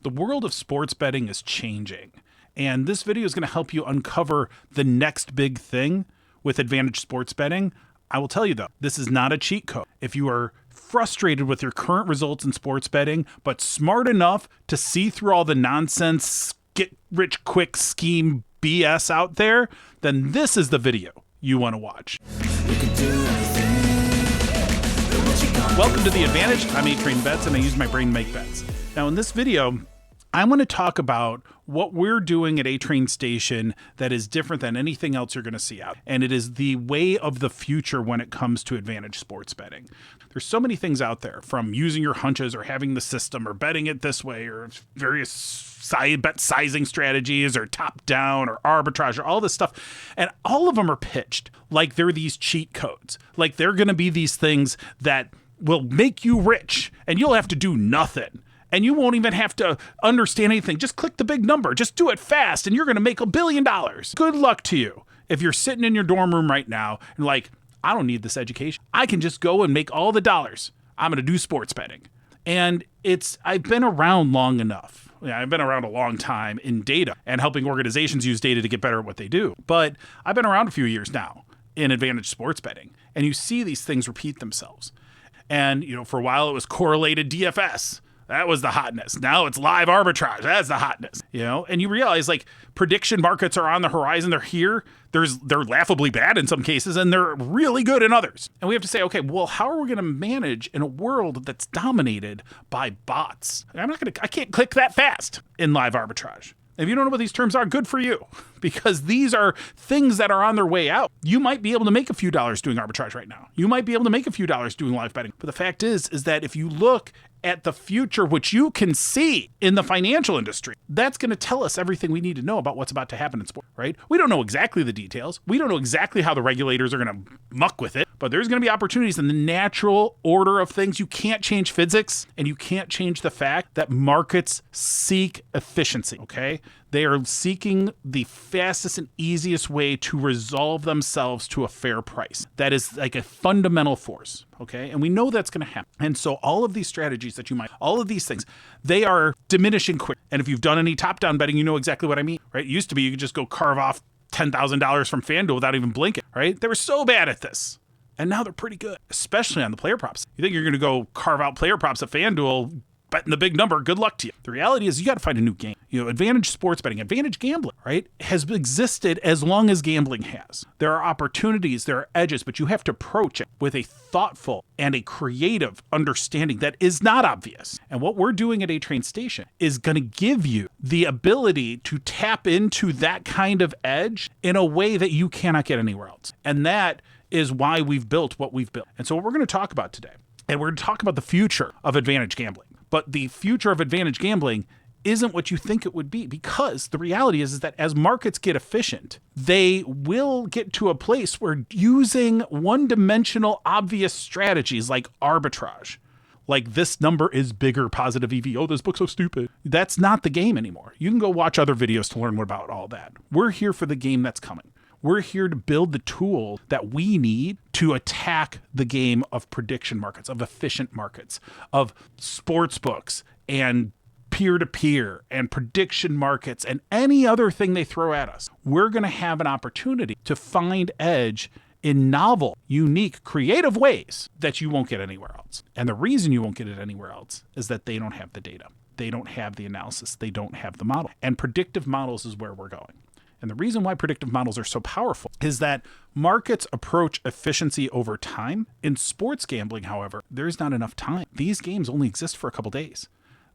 The world of sports betting is changing, and this video is going to help you uncover the next big thing with Advantage Sports Betting. I will tell you though, this is not a cheat code. If you are frustrated with your current results in sports betting, but smart enough to see through all the nonsense, get rich quick scheme BS out there, then this is the video you want to watch. Welcome to The Advantage. I'm A-Train Bets, and I use my brain to make bets. Now in this video, I'm going to talk about what we're doing at A-Train Station that is different than anything else you're going to see out. And it is the way of the future when it comes to Advantage sports betting. There's so many things out there, from using your hunches or having the system or betting it this way or various bet sizing strategies or top down or arbitrage or all this stuff. And all of them are pitched like they're these cheat codes, like they're going to be these things that will make you rich and you'll have to do nothing. And you won't even have to understand anything. Just click the big number. Just do it fast and you're going to make $1 billion. Good luck to you. If you're sitting in your dorm room right now and like, I don't need this education. I can just go and make all the dollars. I'm going to do sports betting. And I've been around long enough. Yeah, I've been around a long time in data and helping organizations use data to get better at what they do. But I've been around a few years now in Advantage sports betting. And you see these things repeat themselves. And, for a while it was correlated DFS. That was the hotness. Now it's live arbitrage. That's the hotness, and you realize like prediction markets are on the horizon. They're here. They're laughably bad in some cases and they're really good in others. And we have to say, okay, well, how are we going to manage in a world that's dominated by bots? I can't click that fast in live arbitrage. If you don't know what these terms are, good for you, because these are things that are on their way out. You might be able to make a few dollars doing arbitrage right now. You might be able to make a few dollars doing live betting. But the fact is that if you look at the future, which you can see in the financial industry, that's going to tell us everything we need to know about what's about to happen in sport, right? We don't know exactly the details. We don't know exactly how the regulators are going to muck with it, but there's going to be opportunities in the natural order of things. You can't change physics, and you can't change the fact that markets seek efficiency, okay? They are seeking the fastest and easiest way to resolve themselves to a fair price. That is like a fundamental force, okay? And we know that's going to happen. And so all of these strategies all of these things, they are diminishing quick. And if you've done any top-down betting, you know exactly what I mean, right? It used to be you could just go carve off $10,000 from FanDuel without even blinking, right? They were so bad at this. And now they're pretty good, especially on the player props. You think you're going to go carve out player props at FanDuel, betting the big number, good luck to you. The reality is you got to find a new game. Advantage sports betting, Advantage gambling, right, has existed as long as gambling has. There are opportunities, there are edges, but you have to approach it with a thoughtful and a creative understanding that is not obvious. And what we're doing at A-Train Station is going to give you the ability to tap into that kind of edge in a way that you cannot get anywhere else. And that is why we've built what we've built. And so what we're going to talk about today, and we're going to talk about the future of Advantage gambling. But the future of Advantage gambling isn't what you think it would be, because the reality is that as markets get efficient, they will get to a place where using one-dimensional obvious strategies like arbitrage, like this number is bigger positive EV, oh, this book's so stupid, that's not the game anymore. You can go watch other videos to learn more about all that. We're here for the game that's coming. We're here to build the tool that we need to attack the game of prediction markets, of efficient markets, of sports books and peer-to-peer and prediction markets and any other thing they throw at us. We're going to have an opportunity to find edge in novel, unique, creative ways that you won't get anywhere else. And the reason you won't get it anywhere else is that they don't have the data. They don't have the analysis. They don't have the model. And predictive models is where we're going. And the reason why predictive models are so powerful is that markets approach efficiency over time. In sports gambling, however, there's not enough time. These games only exist for a couple days.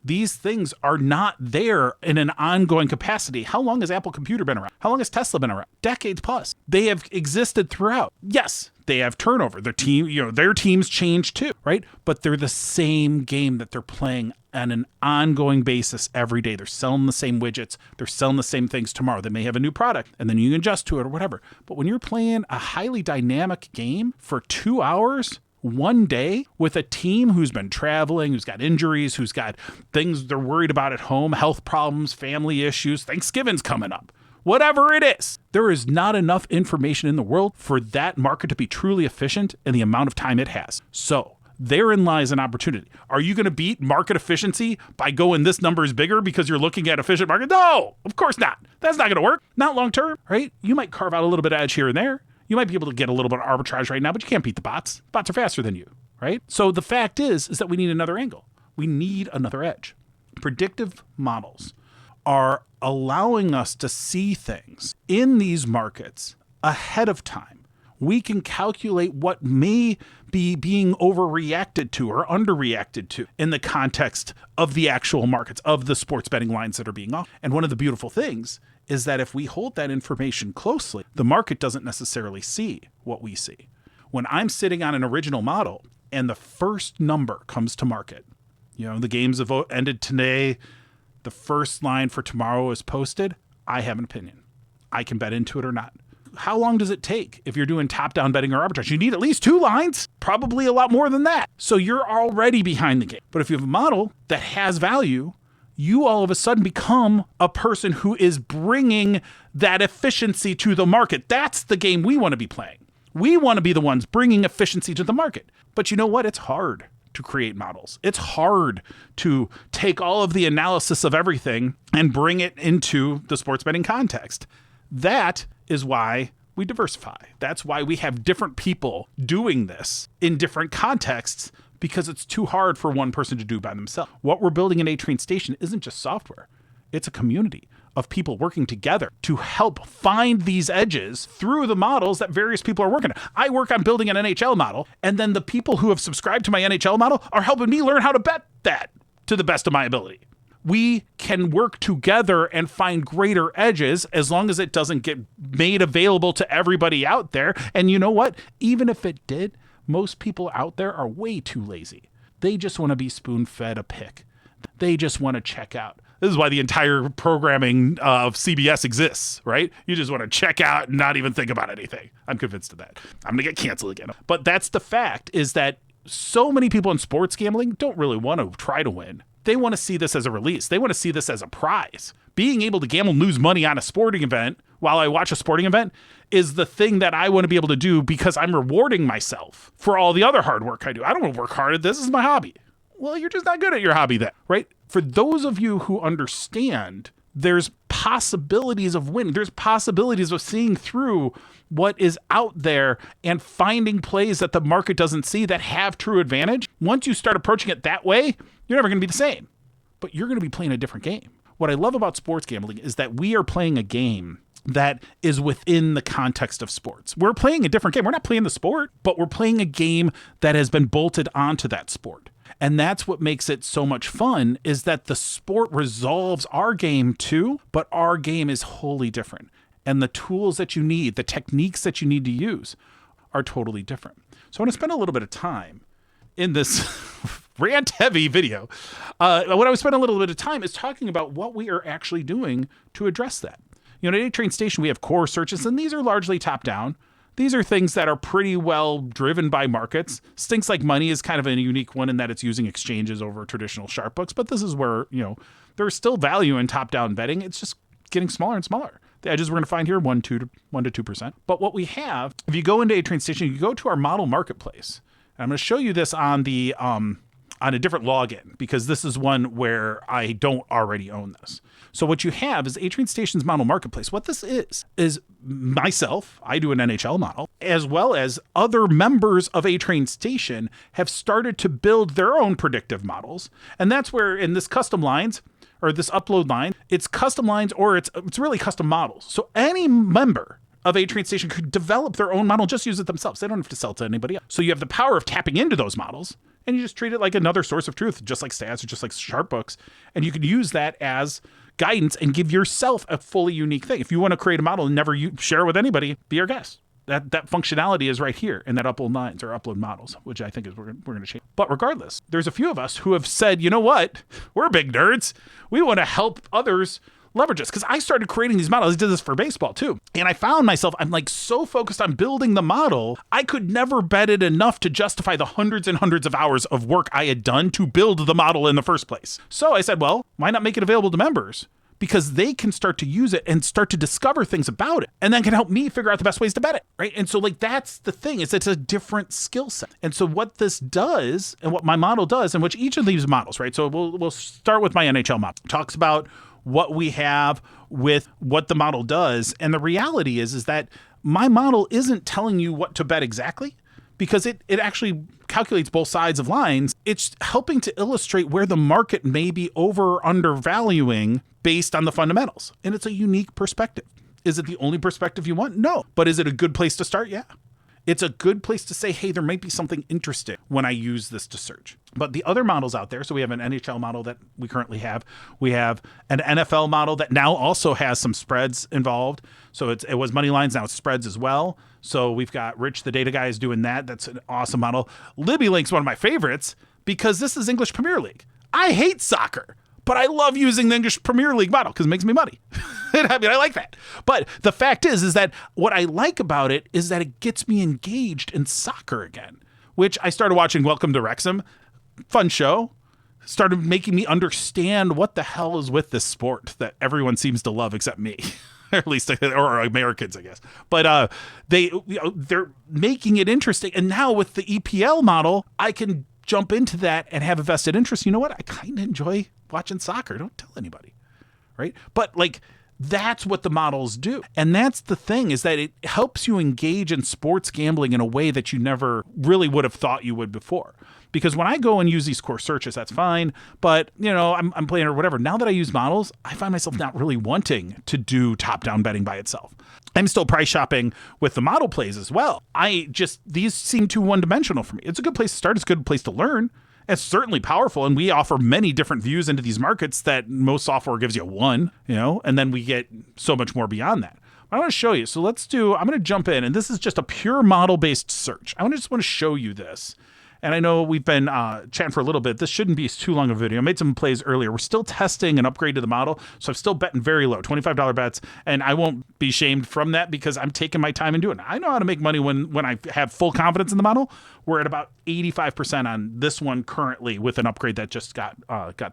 These things are not there in an ongoing capacity. How long has Apple Computer been around? How long has Tesla been around? Decades plus. They have existed throughout. Yes, they have turnover. Their teams change too, right? But they're the same game that they're playing on an ongoing basis every day. They're selling the same widgets. They're selling the same things tomorrow. They may have a new product and then you can adjust to it or whatever. But when you're playing a highly dynamic game for 2 hours, one day with a team who's been traveling, who's got injuries, who's got things they're worried about at home, health problems, family issues, Thanksgiving's coming up, whatever it is, there is not enough information in the world for that market to be truly efficient in the amount of time it has. So therein lies an opportunity. Are you going to beat market efficiency by going this number is bigger because you're looking at efficient market? No, of course not. That's not going to work. Not long term, right? You might carve out a little bit of edge here and there. You might be able to get a little bit of arbitrage right now, but you can't beat the bots. Bots are faster than you, right? So the fact is that we need another angle. We need another edge. Predictive models are allowing us to see things in these markets ahead of time. We can calculate what may be being overreacted to or underreacted to in the context of the actual markets, of the sports betting lines that are being offered. And one of the beautiful things is that if we hold that information closely, the market doesn't necessarily see what we see. When I'm sitting on an original model and the first number comes to market, the games have ended today, the first line for tomorrow is posted, I have an opinion. I can bet into it or not. How long does it take if you're doing top-down betting or arbitrage? You need at least 2 lines, probably a lot more than that. So you're already behind the game. But if you have a model that has value, you all of a sudden become a person who is bringing that efficiency to the market. That's the game we want to be playing. We want to be the ones bringing efficiency to the market. But you know what? It's hard to create models. It's hard to take all of the analysis of everything and bring it into the sports betting context. That is why we diversify. That's why we have different people doing this in different contexts, because it's too hard for one person to do by themselves. What we're building in A-Train Station isn't just software. It's a community of people working together to help find these edges through the models that various people are working on. I work on building an NHL model, and then the people who have subscribed to my NHL model are helping me learn how to bet that to the best of my ability. We can work together and find greater edges as long as it doesn't get made available to everybody out there. And you know what? Even if it did, most people out there are way too lazy. They just want to be spoon-fed a pick. They just want to check out. This is why the entire programming of CBS exists, right? You just want to check out and not even think about anything. I'm convinced of that. I'm going to get canceled again. But that's the fact, is that so many people in sports gambling don't really want to try to win. They want to see this as a release. They want to see this as a prize. Being able to gamble and lose money on a sporting event while I watch a sporting event is the thing that I want to be able to do, because I'm rewarding myself for all the other hard work I do. I don't want to work hard at this. This is my hobby. Well, you're just not good at your hobby then, right? For those of you who understand, there's possibilities of winning. There's possibilities of seeing through what is out there and finding plays that the market doesn't see that have true advantage. Once you start approaching it that way, you're never going to be the same, but you're going to be playing a different game. What I love about sports gambling is that we are playing a game that is within the context of sports. We're playing a different game. We're not playing the sport, but we're playing a game that has been bolted onto that sport. And that's what makes it so much fun, is that the sport resolves our game too, but our game is wholly different. And the tools that you need, the techniques that you need to use are totally different. So I want to spend a little bit of time in this rant heavy video. What I would spend a little bit of time is talking about what we are actually doing to address that. At A-Train Station, we have core searches, and these are largely top down. These are things that are pretty well driven by markets. Stinks Like Money is kind of a unique one in that it's using exchanges over traditional sharp books, but this is where, there's still value in top-down betting. It's just getting smaller and smaller. The edges we're going to find here, 1 to 2%. But what we have, if you go into A-Train Station, you go to our model marketplace. And I'm going to show you this on the on a different login, because this is one where I don't already own this. So what you have is A-Train Station's model marketplace. What this is myself, I do an NHL model, as well as other members of A-Train Station have started to build their own predictive models. And that's where in this custom lines, or this upload line, it's custom lines, or it's really custom models. So any member of A-Train Station could develop their own model, just use it themselves. They don't have to sell to anybody else. So you have the power of tapping into those models, and you just treat it like another source of truth, just like stats or just like sharp books. And you can use that as guidance and give yourself a fully unique thing. If you want to create a model and never share it with anybody, be our guest. That functionality is right here in that upload lines or upload models, which I think is we're going to change. But regardless, there's a few of us who have said, you know what? We're big nerds. We want to help others leverage this, because I started creating these models. I did this for baseball too. And I found myself, I'm like so focused on building the model, I could never bet it enough to justify the hundreds and hundreds of hours of work I had done to build the model in the first place. So I said, well, why not make it available to members? because they can start to use it and start to discover things about it, and then can help me figure out the best ways to bet it, right? And so like that's the thing, is it's a different skill set. And so what this does, and what my model does, and which each of these models, right? So we'll start with my NHL model. It talks about what we have with what the model does, and the reality is that my model isn't telling you what to bet exactly, because it actually calculates both sides of lines. It's helping to illustrate where the market may be over or undervaluing based on the fundamentals. And it's a unique perspective. Is it the only perspective you want? No. But is it a good place to start? Yeah. It's a good place to say, hey, there might be something interesting when I use this to search. But the other models out there, so we have an NHL model that we currently have. We have an NFL model that now also has some spreads involved. So it was money lines, now it's spreads as well. So we've got Rich, the data guy, is doing that. That's an awesome model. LibbyLink's one of my favorites because this is English Premier League. I hate soccer, but I love using the English Premier League model because it makes me money. I mean, I like that. But the fact is that what I like about it is that it gets me engaged in soccer again, which I started watching Welcome to Wrexham. Fun show. Started making me understand what the hell is with this sport that everyone seems to love except me. Or at least, or Americans, I guess. But they're making it interesting. And now with the EPL model, I can jump into that and have a vested interest. You know what? I kind of enjoy watching soccer. Don't tell anybody, right? But like, that's what the models do. And that's the thing, is that it helps you engage in sports gambling in a way that you never really would have thought you would before. Because when I go and use these core searches, that's fine. But, you know, I'm playing or whatever. Now that I use models, I find myself not really wanting to do top-down betting by itself. I'm still price shopping with the model plays as well. These seem too one-dimensional for me. It's a good place to start. It's a good place to learn. It's certainly powerful, and we offer many different views into these markets that most software gives you one, you know, and then we get so much more beyond that. But I want to show you. So I'm going to jump in, and this is just a pure model-based search. I just want to show you this. And I know we've been chatting for a little bit. This shouldn't be too long of a video. I made some plays earlier. We're still testing an upgrade to the model, so I'm still betting very low, $25 bets, and I won't be shamed from that because I'm taking my time and doing it. I know how to make money when I have full confidence in the model. We're at about 85% on this one currently with an upgrade that just got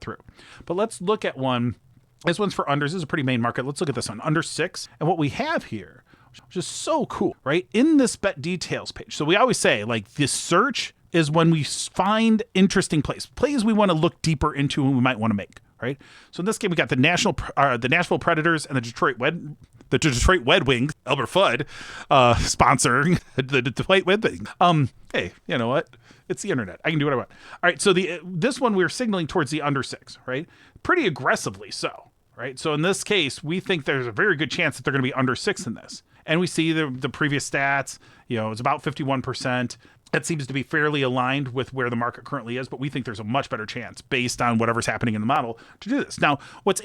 through. But let's look at one. This one's for unders. This is a pretty main market. Let's look at this one, under 6. And what we have here, which is so cool, right? In this bet details page. So we always say, like, this search is when we find interesting plays we want to look deeper into and we might want to make, right? So in this game, we got the Nashville Predators and the Detroit Red Wings, Albert Fudd, sponsoring the Detroit Red Wings. Hey, you know what? It's the internet. I can do what I want. All right, so this one we're signaling towards the under 6, right? Pretty aggressively so, right? So in this case, we think there's a very good chance that they're going to be under 6 in this. And we see the previous stats, you know, it's about 51%. That seems to be fairly aligned with where the market currently is, but we think there's a much better chance based on whatever's happening in the model to do this. Now, what's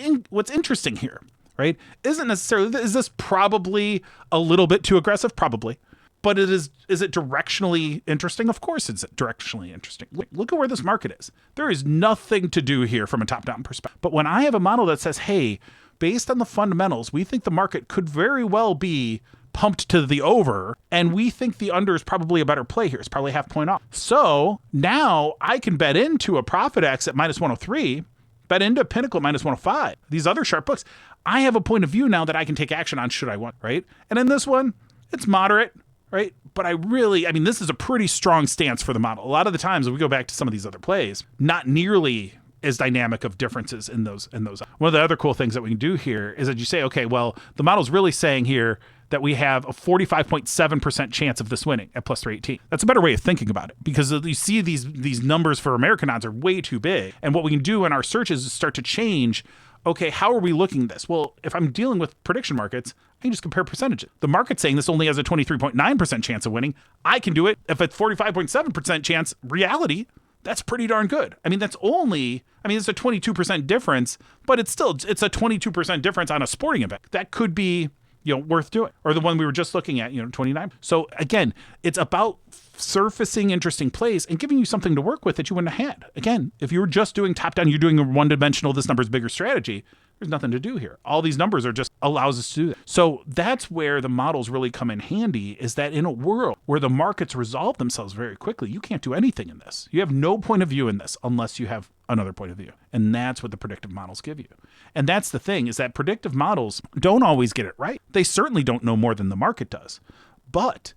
interesting here, right, isn't necessarily, is this probably a little bit too aggressive? Probably. But is it directionally interesting? Of course it's directionally interesting. Look at where this market is. There is nothing to do here from a top-down perspective. But when I have a model that says, hey, based on the fundamentals, we think the market could very well be pumped to the over, and we think the under is probably a better play here. It's probably half point off. So now I can bet into a Profit X at minus 103, bet into Pinnacle at minus 105. These other sharp books, I have a point of view now that I can take action on should I want, right? And in this one, it's moderate, right? But this is a pretty strong stance for the model. A lot of the times, if we go back to some of these other plays, not nearly as dynamic of differences in those. One of the other cool things that we can do here is that you say, okay, well, the model's really saying here that we have a 45.7% chance of this winning at plus 318. That's a better way of thinking about it, because you see these numbers for American odds are way too big. And what we can do in our searches is start to change, okay, how are we looking at this? Well, if I'm dealing with prediction markets, I can just compare percentages. The market's saying this only has a 23.9% chance of winning. I can do it if it's 45.7% chance reality. That's pretty darn good. It's a 22% difference, but it's a 22% difference on a sporting event. That could be, worth doing. Or the one we were just looking at, 29. So again, it's about surfacing interesting plays and giving you something to work with that you wouldn't have had. Again, if you were just doing top down, you're doing a one-dimensional, this number's bigger strategy, there's nothing to do here. All these numbers are just allows us to do that. So that's where the models really come in handy, is that in a world where the markets resolve themselves very quickly, you can't do anything in this. You have no point of view in this unless you have another point of view. And that's what the predictive models give you. And that's the thing, is that predictive models don't always get it right. They certainly don't know more than the market does. But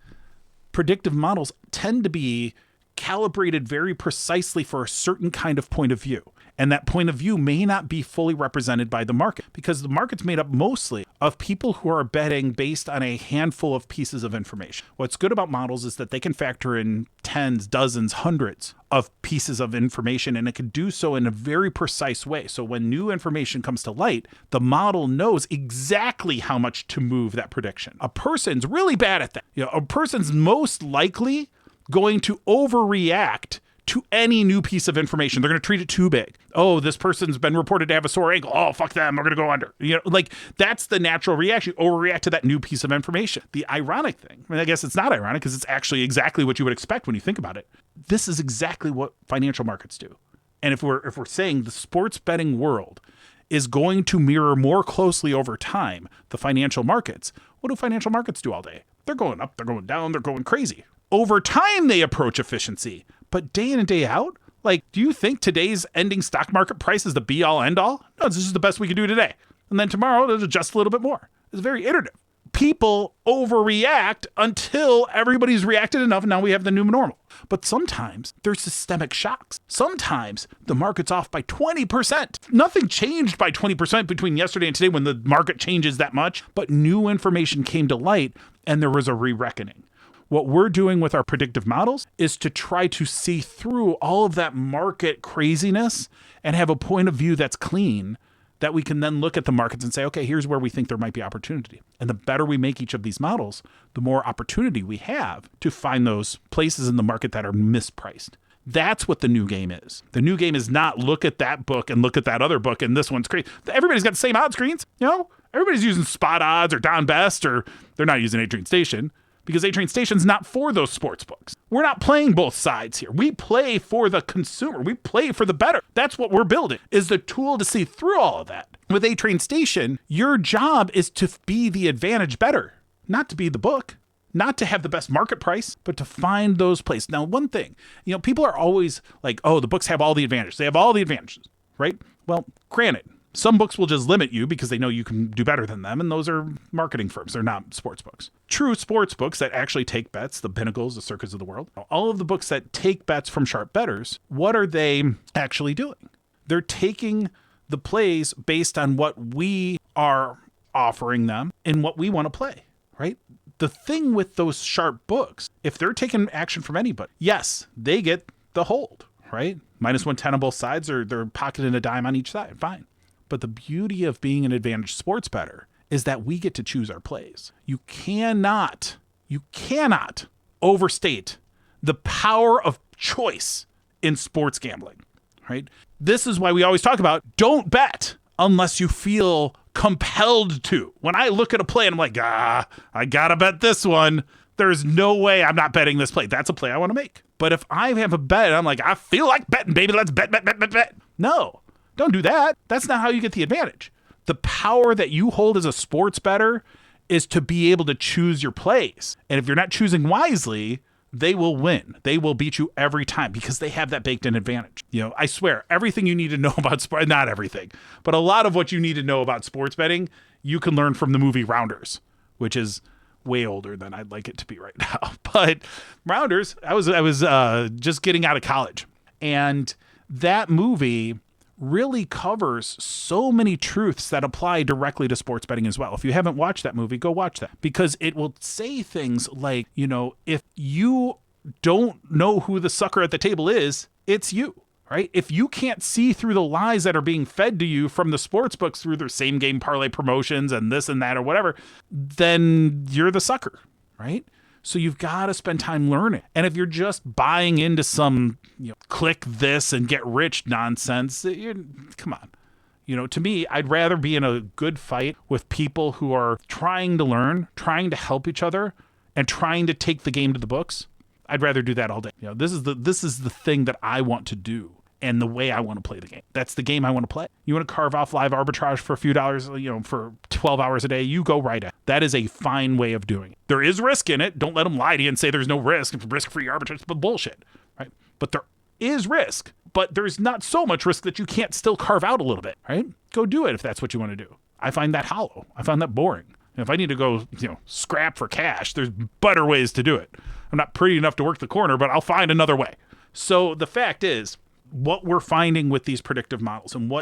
predictive models tend to be calibrated very precisely for a certain kind of point of view. And that point of view may not be fully represented by the market, because the market's made up mostly of people who are betting based on a handful of pieces of information. What's good about models is that they can factor in tens, dozens, hundreds of pieces of information, and it can do so in a very precise way. So when new information comes to light, the model knows exactly how much to move that prediction. A person's really bad at that. A person's most likely going to overreact to any new piece of information. They're going to treat it too big. Oh, this person's been reported to have a sore ankle. Oh, fuck them. We're going to go under. That's the natural reaction. Overreact to that new piece of information. The ironic thing, I guess it's not ironic because it's actually exactly what you would expect when you think about it. This is exactly what financial markets do. And if we're saying the sports betting world is going to mirror more closely over time the financial markets, what do financial markets do all day? They're going up, they're going down, they're going crazy. Over time, they approach efficiency. But day in and day out, do you think today's ending stock market price is the be all end all? No, this is the best we can do today. And then tomorrow, they'll adjust a little bit more. It's very iterative. People overreact until everybody's reacted enough, and now we have the new normal. But sometimes there's systemic shocks. Sometimes the market's off by 20%. Nothing changed by 20% between yesterday and today when the market changes that much, but new information came to light and there was a re-reckoning. What we're doing with our predictive models is to try to see through all of that market craziness and have a point of view that's clean, that we can then look at the markets and say, okay, here's where we think there might be opportunity. And the better we make each of these models, the more opportunity we have to find those places in the market that are mispriced. That's what the new game is. The new game is not look at that book and look at that other book and this one's crazy. Everybody's got the same odds screens. Everybody's using spot odds or Don Best, or they're not using A-Train Station, because A-Train Station's not for those sports books. We're not playing both sides here. We play for the consumer. We play for the better. That's what we're building, is the tool to see through all of that. With A-Train Station, your job is to be the advantage better, not to be the book, not to have the best market price, but to find those places. Now, one thing, people are always like, oh, the books have all the advantages. They have all the advantages, right? Well, granted, some books will just limit you because they know you can do better than them, and those are marketing firms. They're not sports books. True sports books that actually take bets, the Pinnacles, the Circus of the world, all of the books that take bets from sharp bettors, what are they actually doing? They're taking the plays based on what we are offering them and what we want to play, right? The thing with those sharp books, if they're taking action from anybody, yes, they get the hold, right? -110 on both sides, or they're pocketing a dime on each side. Fine. But the beauty of being an advantage sports bettor is that we get to choose our plays. You cannot overstate the power of choice in sports gambling, right? This is why we always talk about don't bet unless you feel compelled to. When I look at a play and I'm like, I gotta bet this one, there's no way I'm not betting this play. That's a play I want to make. But if I have a bet, I'm like, I feel like betting, baby. Let's bet. No. Don't do that. That's not how you get the advantage. The power that you hold as a sports bettor is to be able to choose your plays. And if you're not choosing wisely, they will win. They will beat you every time because they have that baked in advantage. I swear, everything you need to know about sport, not everything, but a lot of what you need to know about sports betting, you can learn from the movie Rounders, which is way older than I'd like it to be right now. But Rounders, I was just getting out of college, and that movie really covers so many truths that apply directly to sports betting as well. If you haven't watched that movie, go watch that, because it will say things like, if you don't know who the sucker at the table is, it's you, right? If you can't see through the lies that are being fed to you from the sports books through their same game parlay promotions and this and that or whatever, then you're the sucker, right? So you've got to spend time learning. And if you're just buying into some, click this and get rich nonsense, come on. To me, I'd rather be in a good fight with people who are trying to learn, trying to help each other, and trying to take the game to the books. I'd rather do that all day. This is the thing that I want to do. And the way I want to play the game. That's the game I want to play. You want to carve off live arbitrage for a few dollars, for 12 hours a day, you go right at it. That is a fine way of doing it. There is risk in it. Don't let them lie to you and say there's no risk. Risk-free arbitrage, but bullshit, right? But there is risk. but there's not so much risk that you can't still carve out a little bit, right? Go do it if that's what you want to do. I find that hollow. I find that boring. And if I need to go, scrap for cash, there's better ways to do it. I'm not pretty enough to work the corner, but I'll find another way. So the fact is, what we're finding with these predictive models and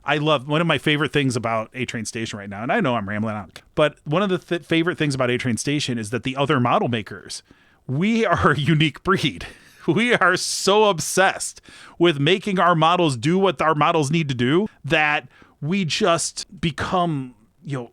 I love, one of my favorite things about A-Train Station right now, and I know I'm rambling on, but one of the favorite things about A-Train Station is that the other model makers, we are a unique breed. We are so obsessed with making our models do what our models need to do that we just become,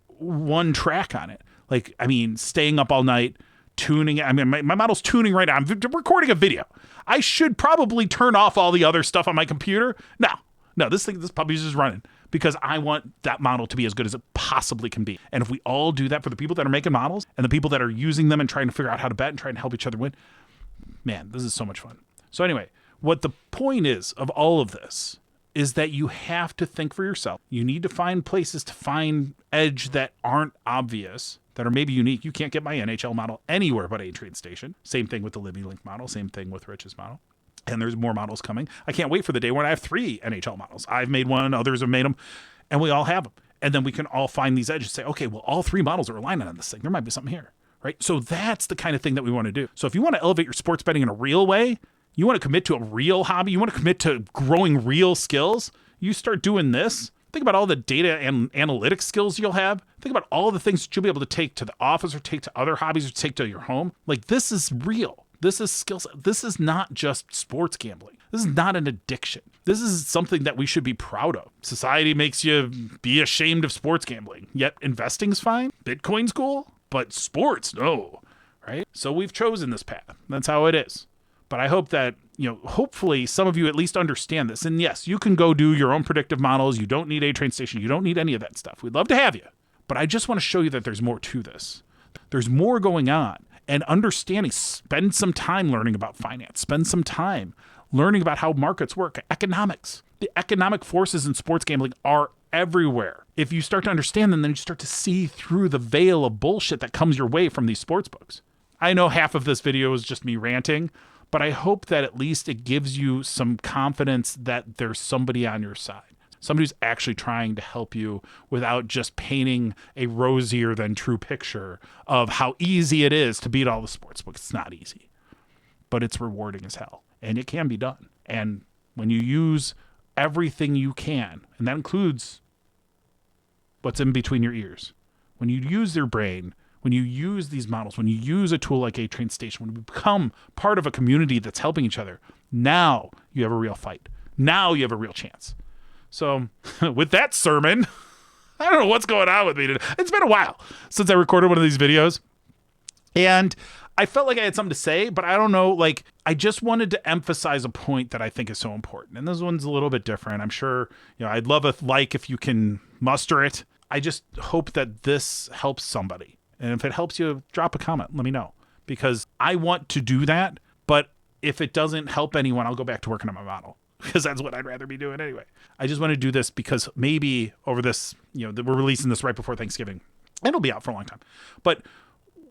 one track on it. Staying up all night, tuning. My model's tuning right now. I'm recording a video. I should probably turn off all the other stuff on my computer. No, this puppy's just running because I want that model to be as good as it possibly can be. And if we all do that for the people that are making models and the people that are using them and trying to figure out how to bet and trying to help each other win, man, this is so much fun. So anyway, what the point is of all of this is that you have to think for yourself. You need to find places to find edge that aren't obvious, that are maybe unique. You can't get my NHL model anywhere but A-Train Station. Same thing with the Libby Link model. Same thing with Rich's model. And there's more models coming. I can't wait for the day when I have 3 NHL models. I've made one, others have made them, and we all have them. And then we can all find these edges and say, okay, well, all 3 models are aligning on this thing. There might be something here, right? So that's the kind of thing that we want to do. So if you want to elevate your sports betting in a real way, you want to commit to a real hobby, you want to commit to growing real skills, you start doing this. Think about all the data and analytics skills you'll have. Think about all the things that you'll be able to take to the office or take to other hobbies or take to your home. This is real. This is skills. This is not just sports gambling. This is not an addiction. This is something that we should be proud of. Society makes you be ashamed of sports gambling, yet investing's fine. Bitcoin's cool, but sports, no, right? So we've chosen this path. That's how it is. But I hope that, hopefully some of you at least understand this. And yes, you can go do your own predictive models. You don't need A-Train Station. You don't need any of that stuff. We'd love to have you. But I just want to show you that there's more to this. There's more going on. And understanding, spend some time learning about finance. Spend some time learning about how markets work, economics. The economic forces in sports gambling are everywhere. If you start to understand them, then you start to see through the veil of bullshit that comes your way from these sports books. I know half of this video is just me ranting, but I hope that at least it gives you some confidence that there's somebody on your side. Somebody who's actually trying to help you without just painting a rosier than true picture of how easy it is to beat all the sports books. It's not easy, but it's rewarding as hell, and it can be done. And when you use everything you can, and that includes what's in between your ears, when you use your brain, when you use these models, when you use a tool like A-Train Station, when you become part of a community that's helping each other, now you have a real fight. Now you have a real chance. So with that sermon, I don't know what's going on with me today. It's been a while since I recorded one of these videos. And I felt like I had something to say, but I don't know, I just wanted to emphasize a point that I think is so important. And this one's a little bit different. I'm sure, I'd love a like if you can muster it. I just hope that this helps somebody. And if it helps you, drop a comment. Let me know. Because I want to do that. But if it doesn't help anyone, I'll go back to working on my model. Because that's what I'd rather be doing anyway. I just want to do this because maybe over this, we're releasing this right before Thanksgiving. And it'll be out for a long time. But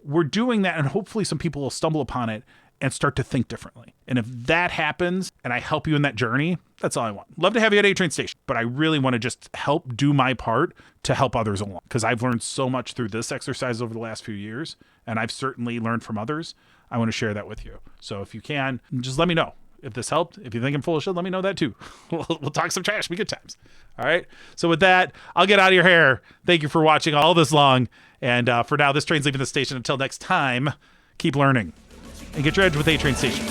we're doing that, and hopefully some people will stumble upon it and start to think differently. And if that happens and I help you in that journey, that's all I want. Love to have you at A-Train Station, but I really want to just help do my part to help others along, because I've learned so much through this exercise over the last few years, and I've certainly learned from others. I want to share that with you. So if you can, just let me know. If this helped, if you think I'm full of shit, let me know that too. We'll talk some trash. Be good times. All right. So with that, I'll get out of your hair. Thank you for watching all this long. And for now, this train's leaving the station. Until next time, keep learning and get your edge with A-Train Station.